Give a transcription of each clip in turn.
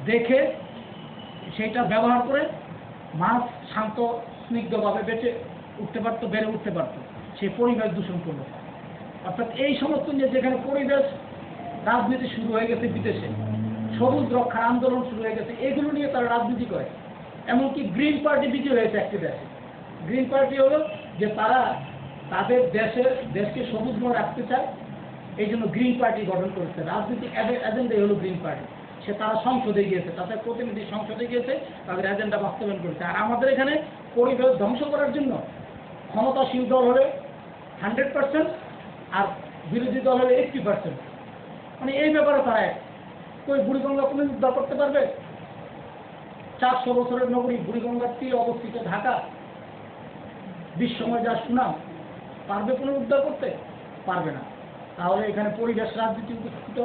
দেখে সেইটা ব্যবহার করে মাছ শান্ত স্নিগ্ধভাবে বেঁচে উঠতে পারতো, বেড়ে উঠতে পারতো। সে পরিবেশ দূষণ করলো। অর্থাৎ এই সমস্ত নিয়ে যেখানে পরিবেশ রাজনীতি শুরু হয়ে গেছে বিদেশে, সবুজ রক্ষার আন্দোলন শুরু হয়ে গেছে, এগুলো নিয়ে তারা রাজনীতি করে। এমনকি গ্রিন পার্টি বিজয় হয়েছে একটি দেশে। গ্রিন পার্টি হলো যে তারা তাদের দেশকে সবুজময় রাখতে চায়, এই জন্য গ্রিন পার্টি গঠন করেছে। রাজনৈতিক এজেন্ডাই হলো গ্রিন পার্টি। তারা সংসদে গিয়েছে, তাদের প্রতিনিধি সংসদে গিয়েছে, তাদের এজেন্ডা বাস্তবায়ন করেছে। আর আমাদের এখানে পরিবেশ ধ্বংস করার জন্য ক্ষমতাশীল দল হলে 100% আর বিরোধী দল হলে 80%। মানে এই ব্যাপারে তারা কই বুড়িগঙ্গা পুনরুদ্ধার করতে পারবে? 400 বছরের নগরী বুড়িগঙ্গার তীরে অবস্থিত ঢাকা, বিশ্বময় যা সুনাম, পারবে পুনরুদ্ধার করতে? পারবে না। তাহলে এখানে পরিবেশ রাজনীতি উপস্থিত,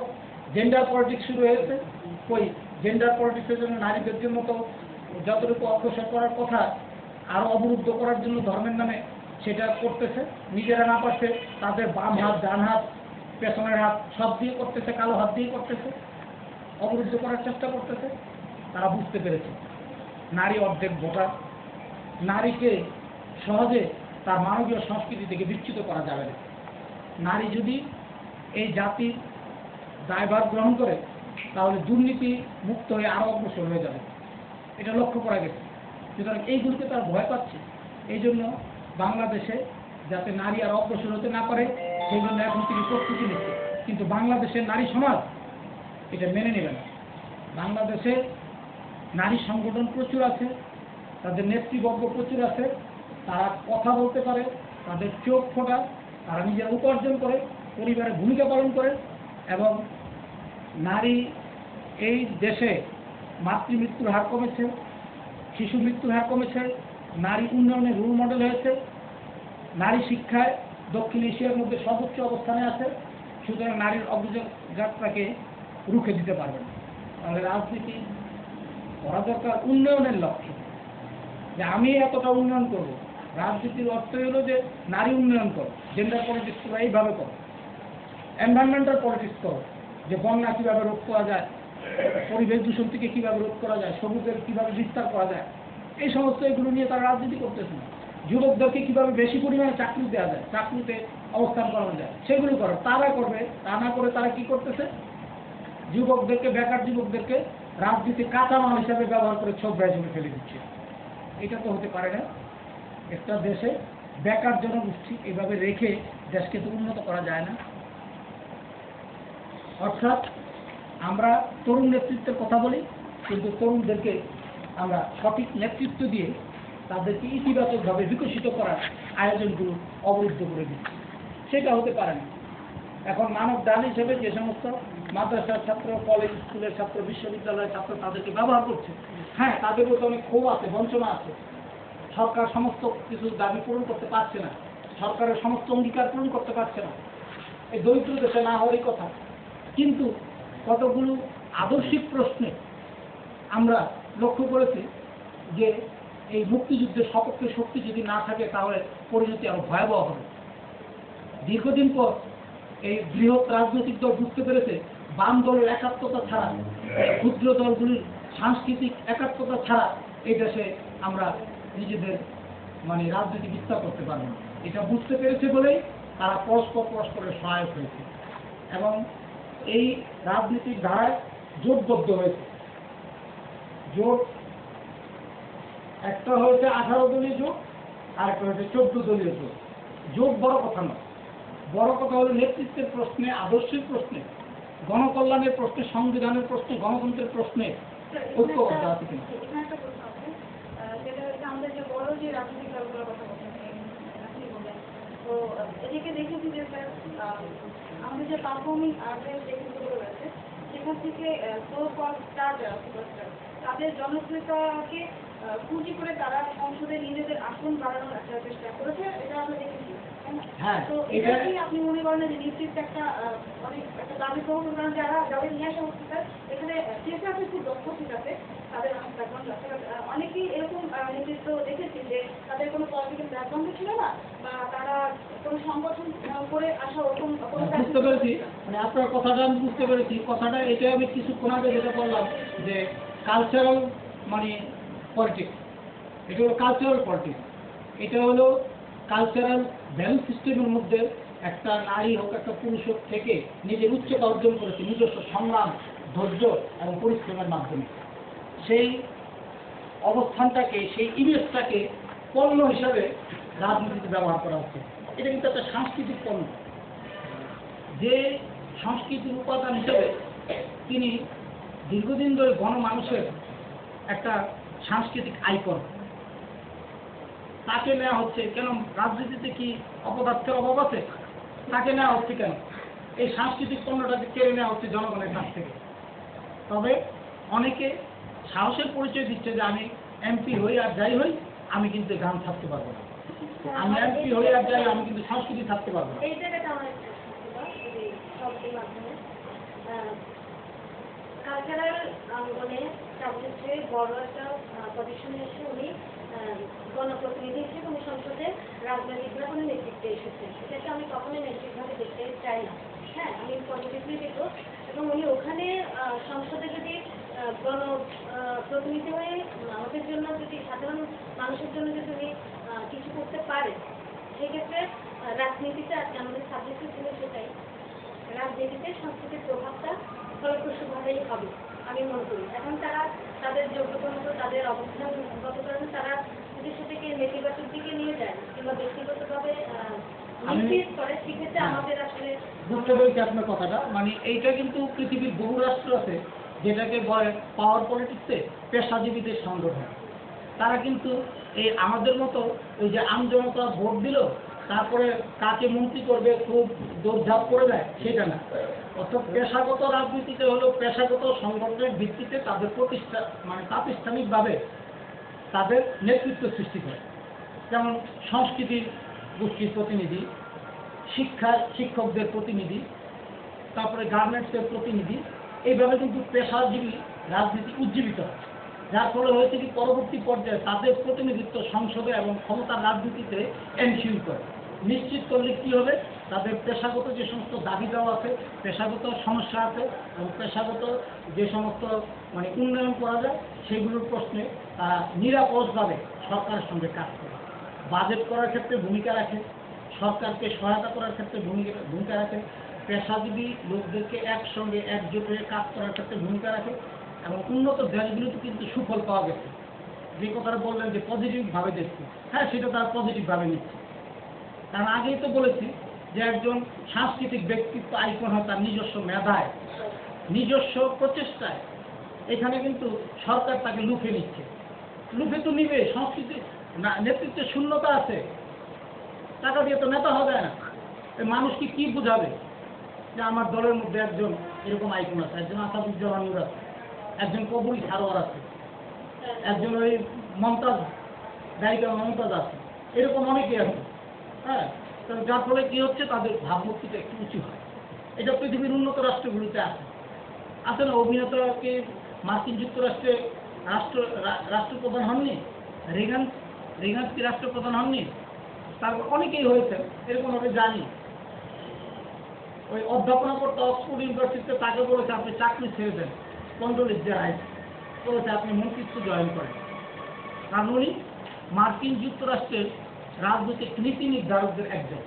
জেন্ডার পলিটিক্স শুরু হয়েছে। কই জেন্ডার পলিটিক্সের জন্য নারীদের জন্য তো যতটুকু অগ্রসর করার কথা, আরো অবরুদ্ধ করার জন্য ধর্মের নামে সেটা করতেছে। নিজেরা না পারছে তাদের বাম হাত, ডান হাত, পেছনের হাত সব দিয়ে করতেছে, কালো হাত দিয়ে করতেছে, অবরুদ্ধ করার চেষ্টা করতেছে। তারা বুঝতে পেরেছে নারী অর্ধেক ভোটার, নারীকে সহজে তার মানবীয় সংস্কৃতি থেকে বিচ্যুত করা যাবে না। নারী যদি এই জাতির দায়ভার গ্রহণ করে তাহলে দুর্নীতি মুক্ত হয়ে আরো অগ্রসর হয়ে যাবে, এটা লক্ষ্য করা গেছে। সুতরাং এইগুলোকে তারা ভয় পাচ্ছে। এই জন্য বাংলাদেশে যাতে নারী আর অগ্রসর হতে না পারে সেই জন্য এখন তিনি প্রস্তুতি নিচ্ছে। কিন্তু বাংলাদেশের নারী সমাজ এটা মেনে নেবে না। বাংলাদেশে নারী সংগঠন প্রচুর আছে, তাদের নেতৃবর্গ প্রচুর আছে, তারা কথা বলতে পারে, তাদের চোখ ফোটা, তারা নিজেরা উপার্জন করে, পরিবারের ভূমিকা পালন করে। এবং নারী এই দেশে মাতৃমৃত্যুর হার কমেছে, শিশু মৃত্যুর হার কমেছে, নারী উন্নয়নের রোল মডেল হয়েছে, নারী শিক্ষায় দক্ষিণ এশিয়ার মধ্যে সর্বোচ্চ অবস্থানে আছে। সুতরাং নারীর অগ্রযাত্রাকে রুখে দিতে পারবে না। তাহলে রাজনীতি করা দরকার উন্নয়নের লক্ষ্যে, যে আমি এতটা উন্নয়ন করব। রাজনীতির অর্থই হলো যে নারী উন্নয়ন করো, জেন্ডার পলিটিক্স করো, এইভাবে করো। এনভায়রনমেন্টাল পলিটিক্স করো, যে বন্যা কীভাবে রোধ করা যায়, পরিবেশ দূষণ থেকে কীভাবে রোধ করা যায়, সবুজের কীভাবে বিস্তার করা যায়, এই সমস্ত এগুলো নিয়ে তারা রাজনীতি করতেছে না। যুবকদেরকে কীভাবে বেশি পরিমাণে চাকরি দেওয়া যায়, চাকরিতে অবস্থান করানো যায়, সেগুলো করো। তারা করবে, তা না করে তারা কি করতেছে? যুবকদেরকে, বেকার যুবকদেরকে রাজনীতি কাঁচামাল হিসাবে ব্যবহার করে ছোবরা হিসেবে ফেলে দিচ্ছে। এটা তো হতে পারে না। একটা দেশে বেকার জনগোষ্ঠী এভাবে রেখে দেশকে তো উন্নত করা যায় না। অর্থাৎ আমরা তরুণ নেতৃত্বের কথা বলি, কিন্তু তরুণদেরকে আমরা সঠিক নেতৃত্ব দিয়ে তাদেরকে ইতিবাচকভাবে বিকশিত করার আয়োজনগুলো অবরুদ্ধ করে দিচ্ছি। সেটা হতে পারে না। এখন মানব দান হিসেবে যে সমস্ত মাদ্রাসার ছাত্র, কলেজ স্কুলের ছাত্র, বিশ্ববিদ্যালয়ের ছাত্র তাদেরকে ব্যবহার করছে, হ্যাঁ, তাদের মধ্যে অনেক ক্ষোভ আছে, বঞ্চনা আছে। সরকার সমস্ত কিছু দাবি পূরণ করতে পারছে না, সরকারের সমস্ত অঙ্গীকার পূরণ করতে পারছে না, এই দরিদ্র দেশে না হওয়ারই কথা। কিন্তু কতগুলো আদর্শিক প্রশ্নে আমরা লক্ষ্য করেছি যে এই মুক্তিযুদ্ধের সপক্ষে শক্তি যদি না থাকে তাহলে পরিণতি আরো ভয়াবহ হবে। দীর্ঘদিন পর এই বৃহৎ রাজনৈতিক দল বুঝতে পেরেছে বাম দলের একাত্মতা ছাড়া, ক্ষুদ্র দলগুলির সাংস্কৃতিক একাত্মতা ছাড়া এই দেশে আমরা নিজেদের রাজনীতি বিস্তার করতে পারবো না। এটা বুঝতে পেরেছে বলেই তারা পরস্পরের সহায়ক হয়েছে এবং এই রাজনীতির ধারায় জোটবদ্ধ হয়েছে। জোট একটা হয়েছে 18 দলীয় জোট, আর একটা হয়েছে 14 দলীয় জোট। জোট বড় কথা নয়, বড় কথা হলো নেতৃত্বের প্রশ্নে, আদর্শের প্রশ্নে, গণকল্যাণের প্রশ্নে, সংবিধানের প্রশ্নে, গণতন্ত্রের প্রশ্নে ঐক্যবদ্ধ আছে কিনা। আমাদের যে বড় যে রাজনৈতিক দলগুলোর কথা বলছেন, তো এদিকে দেখেছি যে স্যার আমাদের যে পারফর্মিং আর্টের যে ক্ষেত্রগুলো রয়েছে সেখান থেকে তাদের জনপ্রিয়তাকে পুঁজি করে তারা সংসদে নিজেদের আসন বাড়ানোর একটা চেষ্টা করেছে, এটা আমরা দেখেছি। তো এটা কি আপনি মনে করেন যে নেতৃত্ব একটা অনেক একটা দাবি প্রবণ, কারণ যাদের নিয়ে আসা হচ্ছে স্যার এখানে চেষ্টা আছে খুব দক্ষ ঠিক আছে, তাদের অনেকেই এরকম নেতৃত্ব দেখেছি যে তাদের কোনো পলিটিক্যাল ব্যাকগ্রাউন্ড ছিল না, বা তারা কোনো সংগঠন করে আসা ওরকম। বুঝতে পেরেছি, আপনার কথাটা আমি বুঝতে পেরেছি। কথাটা এটা আমি কিছুক্ষণ আগে যেটা বললাম যে কালচারাল মানে পলিটিক্স, এটা হলো কালচারাল পলিটিক্স, এটা হলো কালচারাল ভ্যালু সিস্টেমের মধ্যে একটা নারী হোক একটা পুরুষ হোক থেকে নিজের উচ্চতা অর্জন করেছে নিজস্ব সংগ্রাম, ধৈর্য এবং পরিশ্রমের মাধ্যমে। সেই অবস্থানটাকে, সেই ইমেজটাকে পণ্য হিসাবে রাজনীতিতে ব্যবহার করা হচ্ছে। এটা কিন্তু একটা সাংস্কৃতিক পণ্য, যে সংস্কৃতির উপাদান হিসেবে তিনি দীর্ঘদিন ধরে গণমানুষের একটা সাংস্কৃতিক আইকন, তাকে নেওয়া হচ্ছে কেন? রাজনীতিতে কি অপদার্থের অভাব আছে? তাকে নেওয়া হচ্ছে কেন? এই সাংস্কৃতিক পণ্যটাকে কেড়ে নেওয়া হচ্ছে জনগণের কাছ থেকে। তবে অনেকে সাহসের পরিচয় দিচ্ছে যে আমি এমপি হই আর যাই হই, আমি কিন্তু গান থাকতে পারবো না, আমি এমপি হই আর যাই, আমি কিন্তু সংস্কৃতি থাকতে পারবো না। এই জায়গাটা আমার একটা প্রশ্ন ছিল, যদি শব্দের মাধ্যমে কালচারাল আন্দোলনে চাবুকের বড় একটা পজিশনে এসে উনি গণপ্রতিনিধি হিসেবে উনি সংসদে রাজনৈতিকরা কোনো নেতৃত্বে এসেছেন। সেটাকে আমি কখনোই নেতৃত্বভাবে দেখতে চাই না। হ্যাঁ, আমি পজিটিভলি দেখব। এবং উনি ওখানে সংসদে যদি প্রতিনিধি হয়ে আমাদের জন্য, যদি সাধারণ মানুষের জন্য যদি উনি কিছু করতে পারে, সেক্ষেত্রে রাজনীতিতে আমাদের সাবজেক্টে ছিল সেটাই, রাজনীতিতে সংস্কৃতির প্রভাবটা ফলপ্রসূভাবেই হবে আমি মনে করি। এখন তারা তাদের যোগ্যতা মতো তাদের অবস্থানগত কারণে তারা যদি সেটাকে নেতিবাচক দিকে নিয়ে যায় কিংবা ব্যক্তিগতভাবে নিশ্চিত করে, সেক্ষেত্রে আমাদের আসলে বুঝতে পেরেছি আপনার কথাটা। মানে এইটা কিন্তু পৃথিবীর বহু রাষ্ট্র আছে যেটাকে বলে পাওয়ার পলিটিক্সে পেশাজীবীদের সংগঠন। তারা কিন্তু এই আমাদের মতো ওই যে আমজনতা ভোট দিল তারপরে কাকে মন্ত্রী করবে খুব দৌড়ঝাঁপ করে দেয়, সেটা না। অর্থাৎ পেশাগত রাজনীতিতে হলো পেশাগত সংগঠনের ভিত্তিতে তাদের প্রতিষ্ঠা মানে প্রাতিষ্ঠানিকভাবে তাদের নেতৃত্ব সৃষ্টি করে। যেমন সংস্কৃতির গোষ্ঠীর প্রতিনিধি, শিক্ষকদের প্রতিনিধি, তারপরে গার্মেন্টসের প্রতিনিধি, এইভাবে কিন্তু পেশাজীবী রাজনীতি উজ্জীবিত হয়। যার ফলে হয়েছে কি পরবর্তী পর্যায়ে তাদের প্রতিনিধিত্ব সংসদে এবং ক্ষমতার রাজনীতিতে এনশিওর করে। নিশ্চিত করলে কি হবে, তাদের পেশাগত যে সমস্ত দাবি দেওয়া আছে, পেশাগত সমস্যা আছে এবং পেশাগত যে সমস্ত মানে উন্নয়ন করা যায় সেগুলোর প্রশ্নে তারা নিরাপদভাবে সরকারের সঙ্গে কাজ করে। বাজেট করার ক্ষেত্রে ভূমিকা রাখে, সরকারকে সহায়তা করার ক্ষেত্রে ভূমিকা রাখে, পেশাজীবী লোকদেরকে একসঙ্গে একজোট হয়ে কাজ করার ক্ষেত্রে ভূমিকা রাখে এবং উন্নত দেশগুলোতে কিন্তু সুফল পাওয়া গেছে। যে কথাটা বললেন যে পজিটিভভাবে দেখছি, হ্যাঁ সেটা তারা পজিটিভভাবে নিচ্ছে। কারণ আগেই তো বলেছি যে একজন সাংস্কৃতিক ব্যক্তিত্ব আইকন হয় তার নিজস্ব মেধায়, নিজস্ব প্রচেষ্টায়। এখানে কিন্তু সরকার তাকে লুফে নিচ্ছে, লুফে তো নিবে। সংস্কৃতি নেতৃত্বের শূন্যতা আছে, টাকা দিয়ে তো নেতা হবে না। মানুষকে কি বুঝাবে যে আমার দলের মধ্যে একজন এরকম আইকন আছে, একজন আসাদুজ্জামান নূর আছে, একজন কবুল সারোয়ার আছে, একজন ওই মমতাজ গায়িকা মমতাজ আছে, এরকম অনেকেই আছে। হ্যাঁ, যার ফলে কি হচ্ছে, তাদের ভাবমূর্তিটা একটু উঁচু হয়। এটা পৃথিবীর উন্নত রাষ্ট্রগুলিতে আছে না? অভিনেতাকে মার্কিন যুক্তরাষ্ট্রে রাষ্ট্রপ্রধান হননি, রেগান কি রাষ্ট্রপ্রধান হননি? তারপর অনেকেই হয়েছে, এরকম ভাবে জানি। ওই অধ্যাপনা করতে অক্সফোর্ড ইউনিভার্সিটিতে তাকে বলেছে আপনি চাকরি ছেড়ে দেন, কন্ডোলিজা রাইস বলেছে আপনি মন্ত্রিত্ব জয়েন করেন। কারণ উনি মার্কিন যুক্তরাষ্ট্রের রাজনৈতিক নীতি নির্ধারকদের একজন,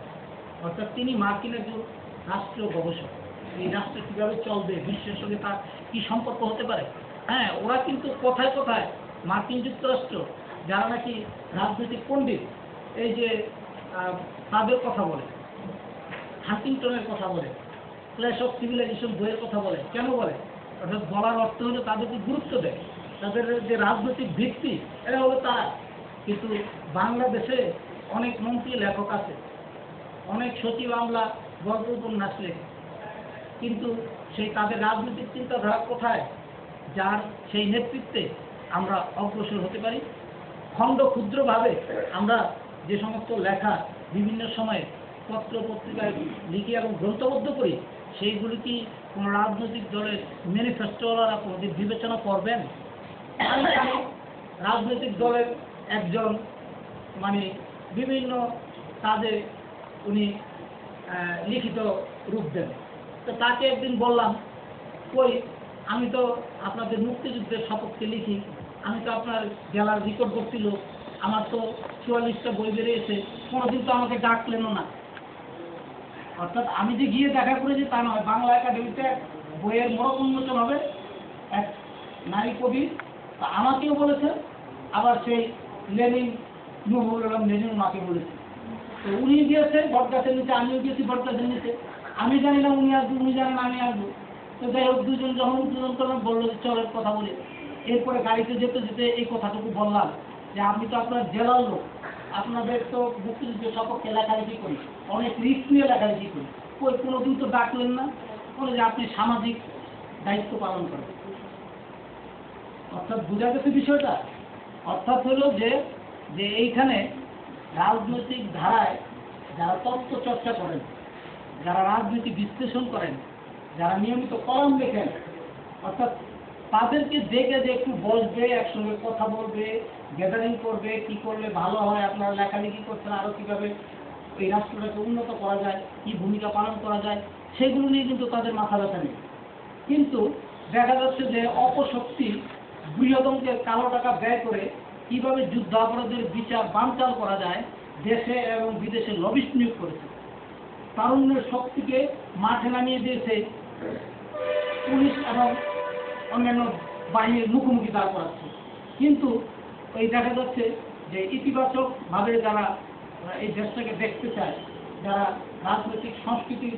অর্থাৎ তিনি মার্কিন একজন রাষ্ট্রীয় গবেষক। এই রাষ্ট্র কীভাবে চলবে, বিশ্বের সঙ্গে তার কী সম্পর্ক হতে পারে। হ্যাঁ, ওরা কিন্তু কথায় কথায় মার্কিন যুক্তরাষ্ট্র যারা নাকি রাজনৈতিক পণ্ডিত, এই যে তাদের কথা বলে, হান্টিংটনের কথা বলে, ক্ল্যাশ অফ সিভিলাইজেশন বইয়ের কথা বলে। কেন বলে? অর্থাৎ বলার অর্থ হলো তাদেরকে গুরুত্ব দেয়, তাদের যে রাজনৈতিক ভিত্তি এরা হলো তারা। কিন্তু বাংলাদেশে অনেক মন্ত্রী লেখক আছে, অনেক সচিব আমলা গল্প উপন্যাস লেখে, কিন্তু সেই তাদের রাজনৈতিক চিন্তাধারা কোথায়? যার সেই নেতৃত্বে আমরা অগ্রসর হতে পারি। খণ্ড ক্ষুদ্রভাবে আমরা যে সমস্ত লেখা বিভিন্ন সময়ে পত্র পত্রিকায় লিখি এবং গ্রন্থবদ্ধ করি, সেইগুলি কি কোনো রাজনৈতিক দলের ম্যানিফেস্টোওয়ালারা কোনোদিন বিবেচনা করবেন? রাজনৈতিক দলের একজন মানে বিভিন্ন কাজে উনি লিখিত রূপ দেন। তো তাকে একদিন বললাম, কই আমি তো আপনাদের মুক্তিযুদ্ধের শপথকে লিখি, আমি তো আপনার জেলার রেকর্ড করছিল, আমার তো 44টা বই বেরিয়েছে, কোনোদিন তো আমাকে ডাকলেনও না। অর্থাৎ আমি যে গিয়ে দেখা করেছি তা নয়, বাংলা একাডেমিতে এক বইয়ের মোড়ক উন্মোচন হবে, এক নারী কবি তা আমাকেও বলেছে, আবার সেই লেনিন নূরুল আলম লেনিন ওনাকে বলেছে। তো উনি গিয়েছে বটগাছের নিচে, আমিও গিয়েছি বটগাছের নিচে, আমি জানি না উনি আসবো, উনি জানেন আমি আসবো। তো যাই হোক, দুজন যখন উদ্বোধন করলাম বললো যে চলের কথা বলে, এরপরে গাড়িতে যেতে যেতে এই কথাটুকু বললাম যে আপনি তো আপনার জেলার লোক, আপনাদের তো মুক্তিযুদ্ধের সপক্ষে লেখালেখি করি, অনেক রিস্ক নিয়ে লেখালেখি করি, কোনোদিন তো ডাকলেন না, বলে যে আপনি সামাজিক দায়িত্ব পালন করেন। অর্থাৎ বোঝা গেছে বিষয়টা। অর্থাৎ হলো যে যে এইখানে রাজনৈতিক ধারায় যারা তত্ত্ব চর্চা করেন, যারা রাজনীতি বিশ্লেষণ করেন, যারা নিয়মিত কলম লেখেন, অর্থাৎ তাদেরকে দেখে যে একটু বসবে, একসঙ্গে কথা বলবে, গ্যাদারিং করবে, কি করলে ভালো হয়, আপনারা লেখালেখি করছেন, আরও কীভাবে এই রাষ্ট্রটাকে উন্নত করা যায়, কি ভূমিকা পালন করা যায়, সেগুলো নিয়ে কিন্তু তাদের মাথা ব্যথা নেই। কিন্তু দেখা যাচ্ছে যে অপশক্তি বৃহদঙ্কের কালো টাকা ব্যয় করে কীভাবে যুদ্ধাপরাধের বিচার বানচাল করা যায় দেশে এবং বিদেশে লবিস্ট নিয়োগ করেছে, তারুণ্যের শক্তিকে মাঠে নামিয়ে দিয়েছে পুলিশ এবং অন্যান্য বাহিনীর মুখোমুখি দাঁড় করাচ্ছে। কিন্তু এই দেখা যাচ্ছে যে ইতিবাচকভাবে যারা এই দেশটাকে দেখতে চায়, যারা রাজনৈতিক সংস্কৃতির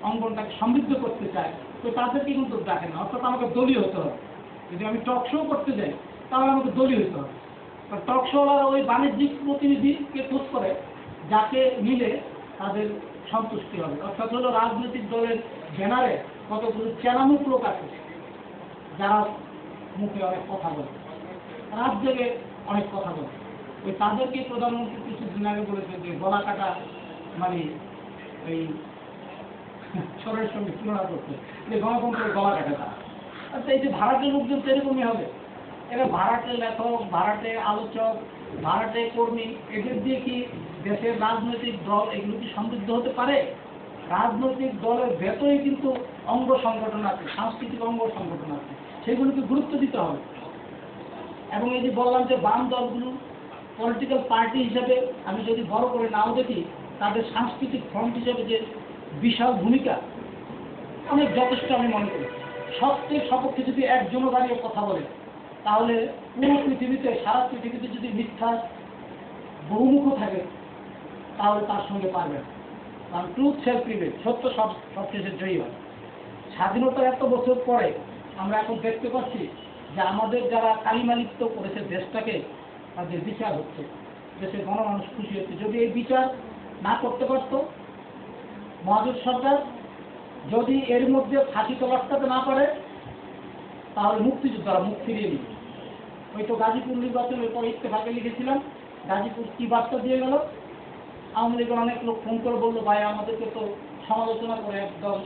অঙ্গনটাকে সমৃদ্ধ করতে চায়, তো তাদেরকে কিন্তু ডাকে না। অর্থাৎ আমাকে দলীয় হতে হবে, যদি আমি টক শো করতে যাই তাহলে আমাকে দলীয় হতে হবে। টক শোওয়ালারা ওই বাণিজ্যিক প্রতিনিধিকে খোঁজ করে যাকে নিলে তাদের সন্তুষ্টি হবে। অর্থাৎ হলো রাজনৈতিক দলের ব্যানারে কতগুলো চেনামুখ লোক আছে যারা মুখে অনেক কথা বলে, রাত জেগে অনেক কথা বলে, ওই তাদেরকে প্রধানমন্ত্রী কিছুদিন আগে বলেছে যে গলা কাটা মানে এই শরীরের সঙ্গে তুলনা করছে, যে গণতন্ত্রের গলা কাটা তারা। আচ্ছা, এই যে ভাড়াটের লোকজন সেরকমই হবে, এরা ভাড়াটে লেখক, ভাড়াটে আলোচক, ভাড়াটে কর্মী, এদের দিয়ে কি দেশের রাজনৈতিক দল এগুলো কি সমৃদ্ধ হতে পারে? রাজনৈতিক দলের ভেতরে কিন্তু অঙ্গ সংগঠন আছে, সাংস্কৃতিক অঙ্গ সংগঠন আছে, সেগুলোকে গুরুত্ব দিতে হবে। এবং এই যে বললাম যে বাম দলগুলো পলিটিক্যাল পার্টি হিসেবে আমি যদি বড় করে নাও দেখি, তাদের সাংস্কৃতিক ফ্রন্ট হিসেবে যে বিশাল ভূমিকা অনেক যথেষ্ট আমি মনে করি। সত্যের সপক্ষে যদি একজনও দাঁড়িয়ে কথা বলে, তাহলে পুরো পৃথিবীতে, সারা পৃথিবীতে যদি মিথ্যা বহুমুখ থাকে তাহলে তার সঙ্গে পারবে না। কারণ ট্রুথ শেল প্রিভেল, সত্য সবশেষে জয়ী হয়। স্বাধীনতার এত বছর পরে আমরা এখন দেখতে পাচ্ছি যে আমাদের যারা কালিমালিপ্ত করেছে দেশটাকে, তাদের বিচার হচ্ছে, দেশের গণমানুষ খুশি হচ্ছে। যদি এই বিচার না করতে পারত মহাজোট সরকার, যদি এর মধ্যে ফাঁসি তোলাতে না পারে, তাহলে মুক্তিযোদ্ধারা মুখ ফিরিয়ে নিবে। ওই তো গাজীপুর নির্বাচনের পরে ইত্তেফাকে লিখেছিলাম, গাজীপুর কি বার্তা দিয়ে গেল, আওয়ামী লীগের অনেক লোক ফোন করে বললো ভাই আমাদেরকে তো সমালোচনা করে একদম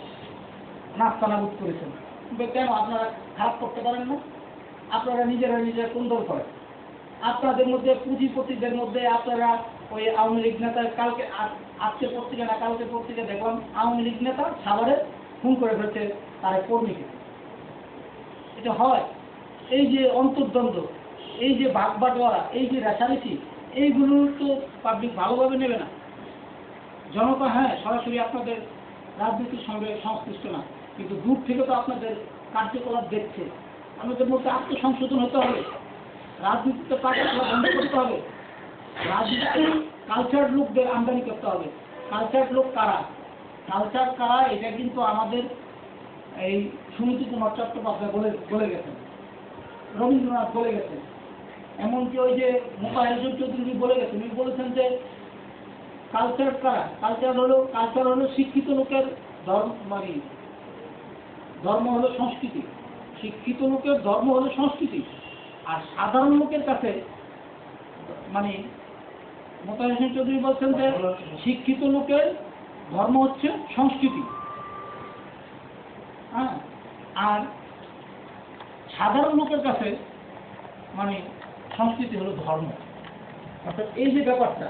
নাস্তানাবুদ করেছেন, কেন আপনারা খারাপ করতে পারেন না? আপনারা নিজেরা কুন্দল করেন, আপনাদের মধ্যে পুঁজিপতিদের মধ্যে আপনারা ওই আওয়ামী লীগ নেতা, কালকে আজকে পত্রিকা না কালকে পত্রিকা দেখলাম আওয়ামী লীগ নেতা সাভারে খুন করে ফেলছে তার কর্মীকে। এটা হয়, এই যে অন্তর্দ্বন্দ্ব, এই যে বাগবাটোয়ারা, এই যে রেশারেশি, এইগুলো তো পাবলিক ভালোভাবে নেবে না। জনতা হ্যাঁ সরাসরি আপনাদের রাজনীতির সঙ্গে সংশ্লিষ্ট না, কিন্তু দূর থেকে তো আপনাদের কার্যকলাপ দেখছে। আমাদের মধ্যে আত্মসংশোধন হতে হবে, রাজনীতিতে কার্যকলাপ বন্ধ করতে হবে, রাজনীতিতে কালচার লোকদের আমদানি করতে হবে। কালচার লোক কারা, কালচার কারা, এটা কিন্তু আমাদের এই সুনীতি কুমার চট্টোপাধ্যায় বলে গেছেন, রবীন্দ্রনাথ বলে গেছেন, এমনকি ওই যে মোকাইল চৌধুরী বলে গেছেন। উনি বলেছেন যে কালচার কারা, কালচার হলো শিক্ষিত লোকের ধর্ম হলো সংস্কৃতি, শিক্ষিত লোকের ধর্ম হলো সংস্কৃতি। আর সাধারণ লোকের কাছে মানে মোতায়েন হোসেন চৌধুরী বলছেন যে শিক্ষিত লোকের ধর্ম হচ্ছে সংস্কৃতি, হ্যাঁ, আর সাধারণ লোকের কাছে মানে সংস্কৃতি হলো ধর্ম। অর্থাৎ এই যে ব্যাপারটা,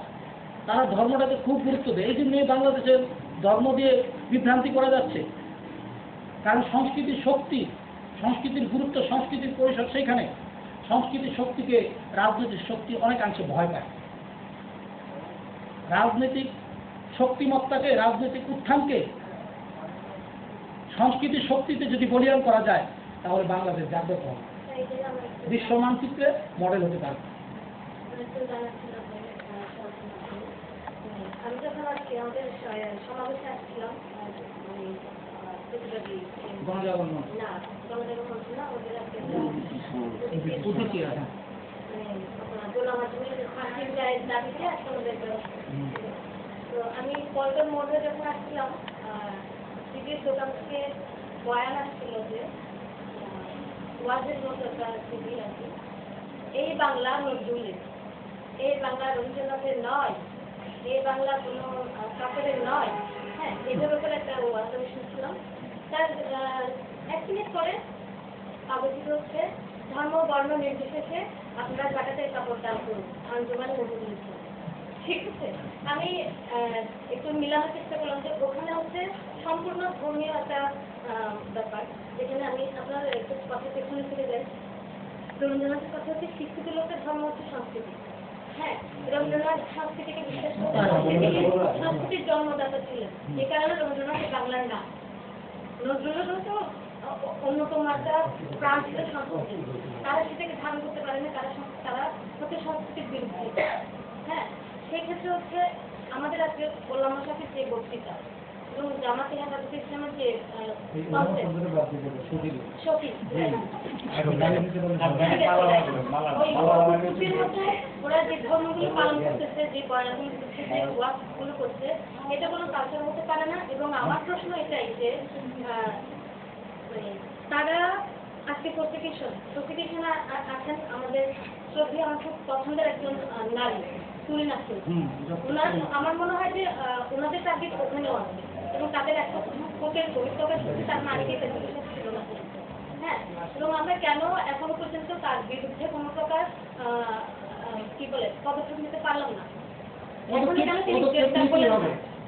তারা ধর্মটাকে খুব গুরুত্ব দেয়। এই জন্য বাংলাদেশের ধর্ম দিয়ে বিভ্রান্তি করা যাচ্ছে, কারণ সংস্কৃতির শক্তি সংস্কৃতির গুরুত্ব, সংস্কৃতির পরিসর সেইখানে। সংস্কৃতির শক্তিকে রাজনৈতিক শক্তি অনেকাংশে ভয় পায়। রাজনৈতিক শক্তিমত্তাকে, রাজনৈতিক উত্থানকে সংস্কৃতির শক্তিতে যদি বলিয়ান করা যায়, তাহলে বাংলাদেশ জাগ্রত হবে, বিশ্ব মানচিত্রে মডেল হতে পারবে। আমি যখন আজকে আমাদের সমাবেশে আসছিলাম, গণজাগরণ না গণজাগরণ মঞ্চ না, ওদের আজকে অতিথি আছে গোলাম আজমের ফাঁসির গায়ের দাবিতে আজকে আমাদের তো আমি পল্টন মোড়ে যখন আসছিলাম, সিটির দোকান থেকে বয়ান আসছিল যে ওয়াজের মতো একটা সিটি আছে, এই বাংলা নজরুলের, এই বাংলা রবীন্দ্রনাথের নয়, এই বাংলা কোনো কাপড়ের নয়। হ্যাঁ, এদের উপরে একটা ওয়াজ আমি শুনছিলাম। তার 1 মিনিট পরে আলোচিত হচ্ছে ধর্ম বর্ণ নির্বিশেষে আপনারা জায়গাতে কাপড় দান করুন, আঞ্জুমান নজরুল ইসলাম। ঠিক আছে, আমি একটু মিলানোর চেষ্টা করলাম যে ওখানে হচ্ছে সম্পূর্ণ ধর্মীয় একটা ব্যাপার, যেখানে আমি আপনার একটু কথা পেছনে ফিরে যাই। রবীন্দ্রনাথের কথা হচ্ছে শিক্ষিত লোকের ধর্ম হচ্ছে সংস্কৃতি। হ্যাঁ, রবীন্দ্রনাথ সংস্কৃতিকে বিশ্বাস করতেন, সংস্কৃতির জন্মদাতা ছিলেন। এই কারণে রবীন্দ্রনাথ বাংলার নাম। নজরুলেরও তো অন্যতম একটা প্রাণ ছিল সংস্কৃতি। তারা সেটাকে ধারণ করতে পারেনি, তারা হচ্ছে সংস্কৃতির বিরুদ্ধে। হ্যাঁ, সেই ক্ষেত্রে হচ্ছে আমাদের আজকে ওলামা সাহেবের যে বক্তৃতা এবং জামাতে হেফাজতে ইসলামের যে ওরা যে ধর্মগুলো পালন করতেছে, যে বয়ানগুলো করছে, যে ওয়াজগুলো করছে, এটা কোনো কালচার হতে পারে না। এবং আমার প্রশ্ন এটাই যে তারা আজকে প্রসিকিউশনে আছেন আমাদের শ্রদ্ধেয়, আমার খুব পছন্দের একজন নারী তুলিন আসল। আমার মনে হয় যে ওনাদের টার্গেট ওখানেও আছে এবং তাদের একটা কোর্টের ভবিষ্যতের সাথে তার নারীকে ছিল না। হ্যাঁ, এবং আমরা কেন এখনো পর্যন্ত তার বিরুদ্ধে কোনো প্রকার কি বলে পদক্ষেপ নিতে পারলাম না?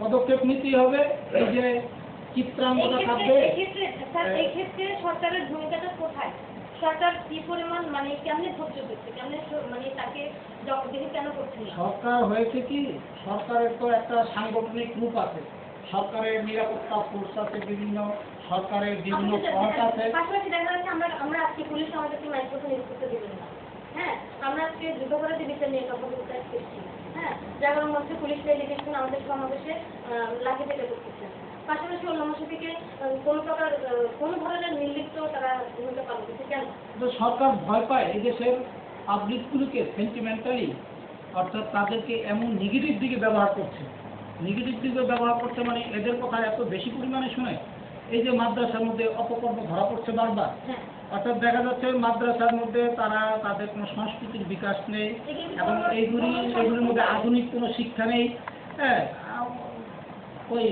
পদক্ষেপ নিতেই হবে। এই যে চিত্রাঙ্গদা থাকবে, এই ক্ষেত্রে সরকারের ভূমিকাটা কোথায়? সরকার কি পরিমাণ মানে কেমনে ধৈর্য দিচ্ছে, কেমনে মানে তাকে জবাবদিহি কেন করছে? সরকার হয়েছে কি, সরকারের তো একটা সাংগঠনিক রূপ আছে, সরকারের নিরাপত্তা ফোর্স আছে, বিভিন্ন সরকারের বিভিন্ন ফ্রন্ট আছে। পাশাপাশি দেখা যাচ্ছে আমরা আজকে পুলিশ আমাদেরকে মাইক্রোফোন ইউজ করতে দেবেন না। হ্যাঁ, আমরা আজকে যুদ্ধপরাধী বিচার নিয়ে কথা বলতে আসছি। হ্যাঁ, জাগরণ মঞ্চে পুলিশ ডেলিগেশন আমাদের সমাবেশে লাঠিপেটা করতেছে। পাশাপাশি ওলামা সাহেবকে কোনো প্রকার কোনো ধরনের নির্লিপ্ত তারা ভূমিকা পালন করছে কেন? সরকার ভয় পায় এই দেশের পাবলিকগুলোকে সেন্টিমেন্টালি, অর্থাৎ তাদেরকে এমন নেগেটিভ দিকে ব্যবহার করছে। নেগেটিভ দিকে ব্যবহার করছে মানে এদের কথা এত বেশি পরিমাণে শুনে। এই যে মাদ্রাসার মধ্যে অপকর্ম ধরা পড়ছে বারবার, অর্থাৎ দেখা যাচ্ছে মাদ্রাসার মধ্যে তারা তাদের কোনো সংস্কৃতির বিকাশ নেই এবং এইগুলির মধ্যে আধুনিক কোনো শিক্ষা নেই। হ্যাঁ, ওই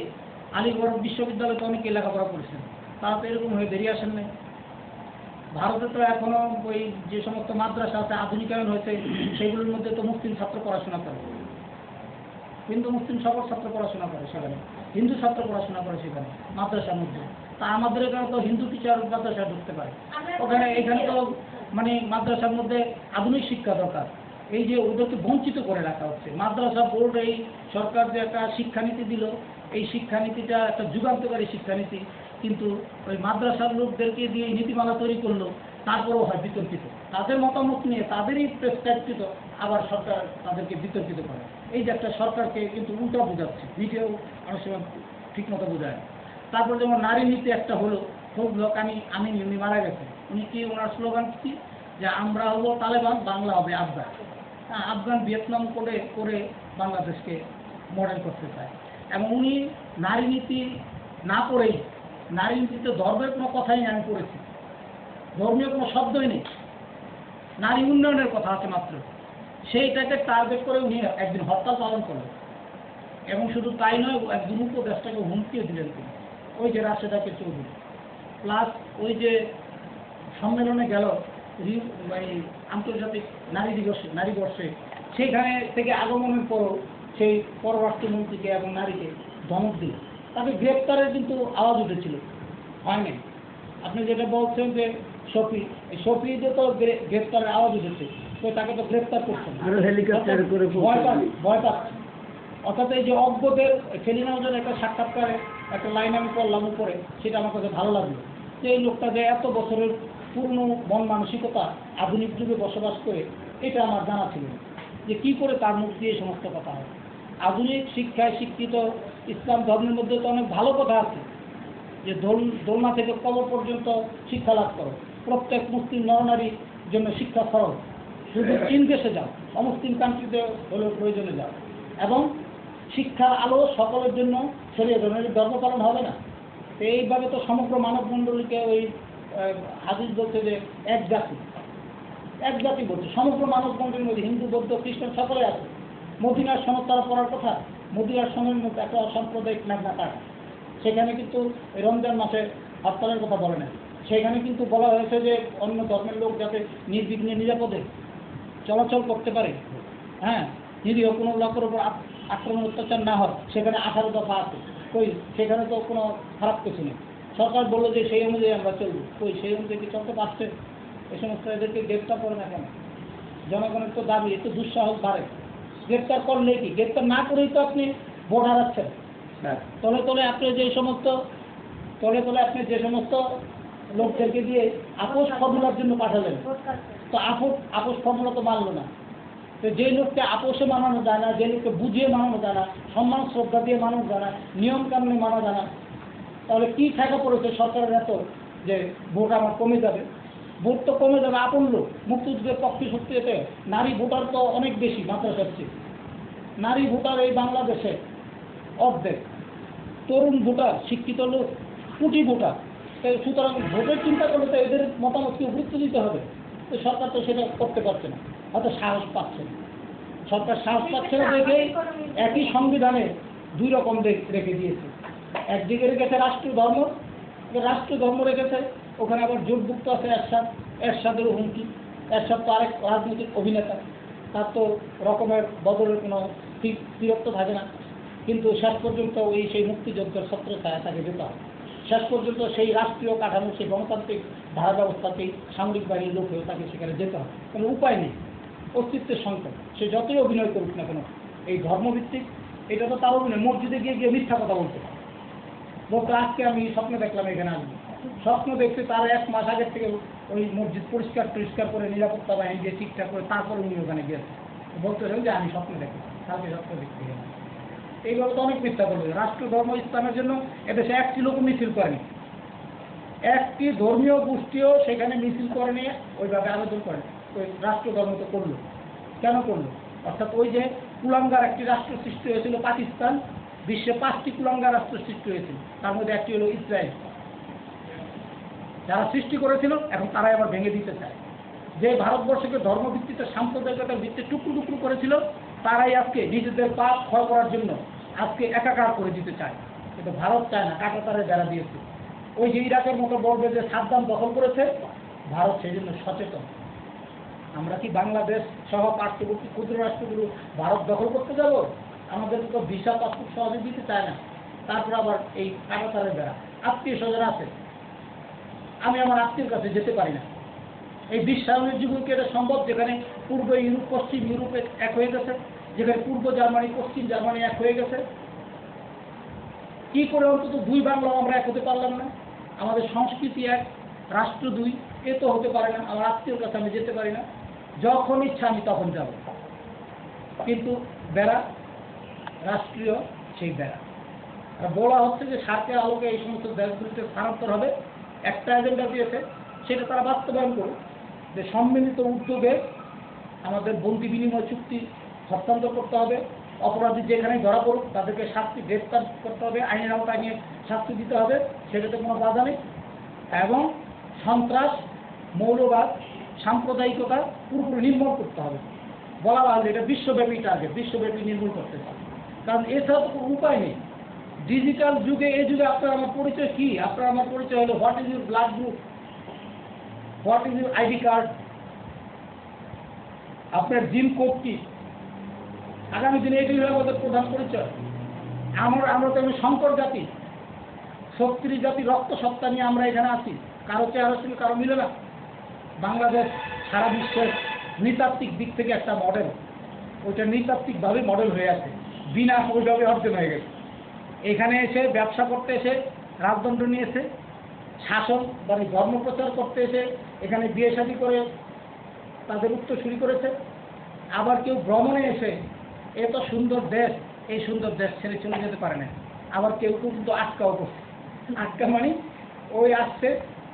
আলিগড় বিশ্ববিদ্যালয়ে তো অনেকে লেখাপড়া করেছেন, তারা তো এরকম হয়ে বেরিয়ে আসেন নাই। ভারতে তো এখনো ওই যে সমস্ত মাদ্রাসা আছে আধুনিকায়ন হয়েছে, সেগুলোর মধ্যে তো মুসলিম ছাত্র পড়াশোনা করে, হিন্দু মুসলিম সকল ছাত্র পড়াশোনা করে সেখানে, হিন্দু ছাত্র পড়াশোনা করে সেখানে মাদ্রাসার মধ্যে। তা আমাদের এখানে তো হিন্দু টিচার মাদ্রাসায় ঢুকতে পারে, এখানে তো মানে মাদ্রাসার মধ্যে আধুনিক শিক্ষা দরকার। এই যে ওদেরকে বঞ্চিত করে রাখা হচ্ছে। মাদ্রাসা বোর্ড, এই সরকার যে একটা শিক্ষানীতি দিল, এই শিক্ষানীতিটা একটা যুগান্তকারী শিক্ষানীতি, কিন্তু ওই মাদ্রাসার লোকদেরকে দিয়ে নীতিমালা তৈরি করলো, তারপরেও হয় বিতর্কিত। তাদের মতামত নিয়ে তাদেরই প্রেসক্রাইবকৃত আবার সরকার তাদেরকে বিতর্কিত করে। এই যে একটা সরকারকে কিন্তু উল্টা বোঝাচ্ছে, নিজেও অনেক সময় ঠিক মতো বোঝায়। তারপর যেমন নারী নীতি একটা হলো, খুব লোক উনি মারা গেছে, উনি কি ওনার স্লোগান কি যে আমরা হবো তালেবান, বাংলা হবে আফগান। আফগান ভিয়েতনাম করে বাংলাদেশকে মডেল করতে চায়। এবং উনি নারী নীতি না পড়েই, নারী নীতিতে ধর্মের কোনো কথাই নেই, আমি পড়েছি, ধর্মীয় কোনো শব্দই নেই, নারী উন্নয়নের কথা আছে মাত্র। সেইটাকে টার্গেট করে উনি একদিন হরতাল পালন করলেন। এবং শুধু তাই নয়, একজন উপদেষ্টাকে হুমকিও দিলেন তিনি, ওই যে রাশেদাকে চৌধুরী। প্লাস ওই যে সম্মেলনে গেল আন্তর্জাতিক নারী বর্ষে, সেইখানে থেকে আগমনের পরও সেই পররাষ্ট্রমন্ত্রীকে এবং নারীকে ধমক দিল। তাকে গ্রেপ্তারের কিন্তু আওয়াজ উঠেছিল, হয় নাই। আপনি যেটা বলছেন যে শফি, এই শফিতে তো গ্রেফতারের আওয়াজ উঠেছে, তো তাকে তো গ্রেফতার করছে না, হেলিকপ্টারে করে ভয় পাচ্ছে। অর্থাৎ এই যে অজ্ঞদের সেলিনা ওজনের একটা সাক্ষাৎকারে একটা লাইন আমি পড়লাম উপরে, সেটা আমার কাছে ভালো লাগলো, যে এই লোকটা যে এত বছরের পুরনো মন মানসিকতা আধুনিক যুগে বসবাস করে, এটা আমার জানা ছিল না, যে কী করে তার মুখ দিয়ে এই সমস্ত কথা হয়। আধুনিক শিক্ষায় শিক্ষিত ইসলাম ধর্মের মধ্যে তো অনেক ভালো কথা আছে, যে দোলনা থেকে কবর পর্যন্ত শিক্ষা লাভ করো, প্রত্যেক মুসলিম নরনারীর জন্য শিক্ষা খরচ, শুধু চীন দেশে যাও, অমুসলিম কান্ট্রিতে হলেও প্রয়োজনে যাও, এবং শিক্ষার আলো সকলের জন্য ছড়িয়ে দেবেন, ধর্ম পালন হবে না। তো এইভাবে তো সমগ্র মানব মণ্ডলীকে ওই হাদিস বলছে যে এক জাতি বলছে, সমগ্র মানব মণ্ডলীর মধ্যে হিন্দু বৌদ্ধ খ্রিস্টান সকলে আছে। মদিনার সনদ তারা পড়ার কথা, মদিনার সনদের মধ্যে একটা অসাম্প্রদায়িক মেঘনা কাঠ, সেখানে কিন্তু রমজান মাসে হরতালের কথা বলে না, সেখানে কিন্তু বলা হয়েছে যে অন্য ধর্মের লোক যাতে নির্বিঘ্নে নিরাপদে চলাচল করতে পারে, হ্যাঁ, নিরীহ কোনো লোকের উপর আক্রমণ অত্যাচার না হয়, সেখানে 18 দফা আছে, কই সেখানে তো কোনো খারাপ কিছু নেই। সরকার বললো যে সেই অনুযায়ী আমরা চলবো, কই সেই অনুযায়ী কি চলতে পারছে? এই সমস্ত এদেরকে গ্রেপ্তার করে না কেন? জনগণের তো দাবি, একটু দুঃসাহস বাড়ে। গ্রেপ্তার করলে কি, গ্রেপ্তার না করেই তো আপনি ভোট হারাচ্ছেন। তলে আপনি যে সমস্ত লোকদেরকে দিয়ে আপোষ ফর্মুলার জন্য পাঠালেন, তো আপোষ ফর্মুলা তো মানলো না। তো যে লোককে আপোষে মানানো যায় না, যে লোককে বুঝিয়ে মানানো যায় না, সম্মান শ্রদ্ধা দিয়ে মানানো যায় না, নিয়ম কানুনে মানা যায় না, তাহলে কি ঠেকা পড়েছে সরকারের এত যে ভোট আমার কমে যাবে? ভোট তো কমে যাবে আপন লোক, মুক্তিযুদ্ধের পক্ষে শক্তিতে নারী ভোটার তো অনেক বেশি মাদ্রাসার চেয়ে। নারী ভোটার এই বাংলাদেশে অর্ধেক, তরুণ ভোটার, শিক্ষিত লোক কোটি ভোটার। সুতরাং ভোটের চিন্তা করলে তো এদের মতামতকে গুরুত্ব দিতে হবে। তো সরকার তো সেটা করতে পারছে না, হয়তো সাহস পাচ্ছে না। সরকার সাহস পাচ্ছে না দেখেই একই সংবিধানে দুই রকম রেখে দিয়েছে। একদিকে রেখেছে রাষ্ট্রীয় ধর্ম রেখেছে, ওখানে আবার জোটভুক্ত আছে এরশাদের হুমকি। এরশাদ তো আরেক রাজনৈতিক অভিনেতা, তার তো রকমের বদলের কোনো স্থিরত্ব থাকে না, কিন্তু শেষ পর্যন্ত সেই মুক্তিযুদ্ধের ছত্রছায়া তাকে যেতে হয়। শেষ পর্যন্ত সেই রাষ্ট্রীয় কাঠামো, সেই গণতান্ত্রিক ধারা ব্যবস্থাতেই সামরিক বাহিনীর লোক হয়েও তাকে সেখানে যেতে হয়, কোনো উপায় নেই। অস্তিত্বের সংকট, সে যতই অভিনয় করুক না কেন, এই ধর্মভিত্তিক এটা তো তার অভিনয়। মসজিদে গিয়ে মিথ্যা কথা বলতে, আজকে আমি স্বপ্ন দেখলাম এখানে আসবো, স্বপ্ন দেখতে তার 1 মাস আগের থেকে ওই মসজিদ পরিষ্কার করে নিরাপত্তা বাহিনী দিয়ে ঠিকঠাক করে তারপরে উনি ওখানে গিয়েছে, বলতেছেন যে আমি স্বপ্ন দেখি, কালকে স্বপ্ন দেখতে গেলাম। এইভাবে তো অনেক মিথ্যা করবে। রাষ্ট্র ধর্ম ইসলামের জন্য এদেশে একটি লোক মিছিল করেনি, একটি ধর্মীয় গোষ্ঠীও সেখানে মিছিল করে নিয়ে ওইভাবে আবেদন করে ওই রাষ্ট্র ধর্ম তো করলো। কেন করলো? অর্থাৎ ওই যে কুলাঙ্গার একটি রাষ্ট্র সৃষ্টি হয়েছিল পাকিস্তান, বিশ্বে 5টি কুলাঙ্গার রাষ্ট্র সৃষ্টি হয়েছিল, তার মধ্যে একটি হলো ইসরায়েল। যারা সৃষ্টি করেছিল এখন তারাই আবার ভেঙে দিতে চায়। যে ভারতবর্ষকে ধর্মভিত্তিতে সাম্প্রদায়িকতার ভিত্তিতে টুকরো করে তারাই আজকে নিজেদের পাপ ক্ষয় করার জন্য আজকে একাকার করে দিতে চায়। কিন্তু ভারত চায় না, কাঁটাতারে যারা দিয়েছে। ওই যে ইরাকের মতো বলবে যে সাদ্দাম দখল করেছে, ভারত সেই জন্য সচেতন। আমরা কি বাংলাদেশ সহ পার্শ্ববর্তী ক্ষুদ্র রাষ্ট্রগুলো ভারত দখল করতে যাব? আমাদের তো ভিসা পাসপোর্ট সহজে দিতে চায় না। তারপর আবার এই কাঁটাতারের বেড়া। আত্মীয় স্বজন আছে, আমি আমার আত্মীয়ের কাছে যেতে পারি না। এই বিশ্বায়নের যুগে কি এটা সম্ভব, যেখানে পূর্ব ইউরোপ পশ্চিম ইউরোপে এক হয়ে গেছে, যেখানে পূর্ব জার্মানি পশ্চিম জার্মানি এক হয়ে গেছে? কি করে অন্তত 2 বাংলাও আমরা এক হতে পারলাম না? আমাদের সংস্কৃতি এক, রাষ্ট্র 2, এ তো হতে পারে না। আমার আত্মীয়ের কাছে আমি যেতে পারি না, যখন ইচ্ছা আমি তখন যাব। কিন্তু বেড়া রাষ্ট্রীয় সেই বেড়া। আর বলা হচ্ছে যে স্বার্থের আলোকে এই সমস্ত দেশগুলিতে স্থানান্তর হবে, একটা এজেন্ডা দিয়েছে, সেটা তারা বাস্তবায়ন করুক, যে সম্মিলিত উদ্যোগে আমাদের বন্দি বিনিময় চুক্তি হস্তান্তর করতে হবে, অপরাধী যেখানে ধরা পড়ুক তাদেরকে শাস্তি গ্রেফতার করতে হবে, আইনের আওতায় নিয়ে শাস্তি দিতে হবে, সেটাতে কোনো বাধা নেই। এবং সন্ত্রাস, মৌলবাদ, সাম্প্রদায়িকতা পুরোপুরি নির্মূল করতে হবে। বলা হয় এটা বিশ্বব্যাপী টার্গেট, বিশ্বব্যাপী নির্মূল করতে হবে, কারণ এছাড়া তো কোনো উপায় নেই। ডিজিটাল যুগে, এই যুগে আপনার আমার পরিচয় কি? আপনার আমার পরিচয় হলো what is your blood group, what is your ID card, আপনার জিম কোড কি। আগামী দিনে এটি হলো আমাদের প্রধান পরিচয়। আমরা তো শঙ্কর জাতি, শক্তির জাতি, রক্ত সত্তা নিয়ে আমরা এখানে আছি। কারো চেহারা ছিল কারো মিলে না, বাংলাদেশ সারা বিশ্বের নৃতাত্ত্বিক দিক থেকে একটা মডেল, ওইটা নৃতাত্ত্বিকভাবে মডেল হয়ে আছে, বিনা ওইভাবে অর্জন হয়ে গেছে। এখানে এসে ব্যবসা করতে এসে রাজদণ্ড নিয়েছে, শাসন মানে ধর্ম প্রচার করতে এসে এখানে বিয়ে শাদী করে তাদের উত্তরসূরি করেছে। আবার কেউ ভ্রমণে এসে এত সুন্দর দেশ, এই সুন্দর দেশ ছেড়ে চলে যেতে পারে না। আবার কেউ কেউ কিন্তু আটকাও করছে, আটকা মানে ওই আসছে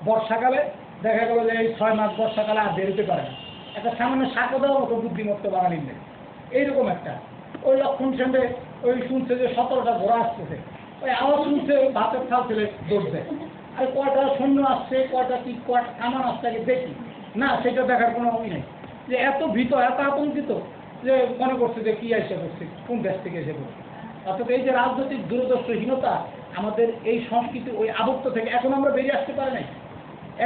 বর্ষাকালে, দেখা গেল যে এই 6 মাস বর্ষাকালে আর বেরোতে পারে না, একটা সামান্য শাঁখো দেওয়ার মতো বুদ্ধিমত্ত বাঙালি নেই। এইরকম একটা ওই লক্ষণ সেন্ডে ওই শুনছে যে 17টা ঘোড়া আসতেছে, ওই আওয়াজ শুনছে ভাতের থাল ছেলে দৌড়ছে, আর কয়টা সৈন্য আসছে, কয়টা কি কয়টা কামান আসছে আগে দেখি না, সেটা দেখার কোনো ই নেই। যে এত ভীত, এত আতঙ্কিত যে মনে করছে যে কি এসে করছে, কোন দেশ থেকে এসে করছে। অর্থাৎ এই যে রাজনৈতিক দূরদর্শহীনতা, আমাদের এই সংস্কৃতি ওই আবদ্ধ থেকে এখন আমরা বেরিয়ে আসতে পারি নাই।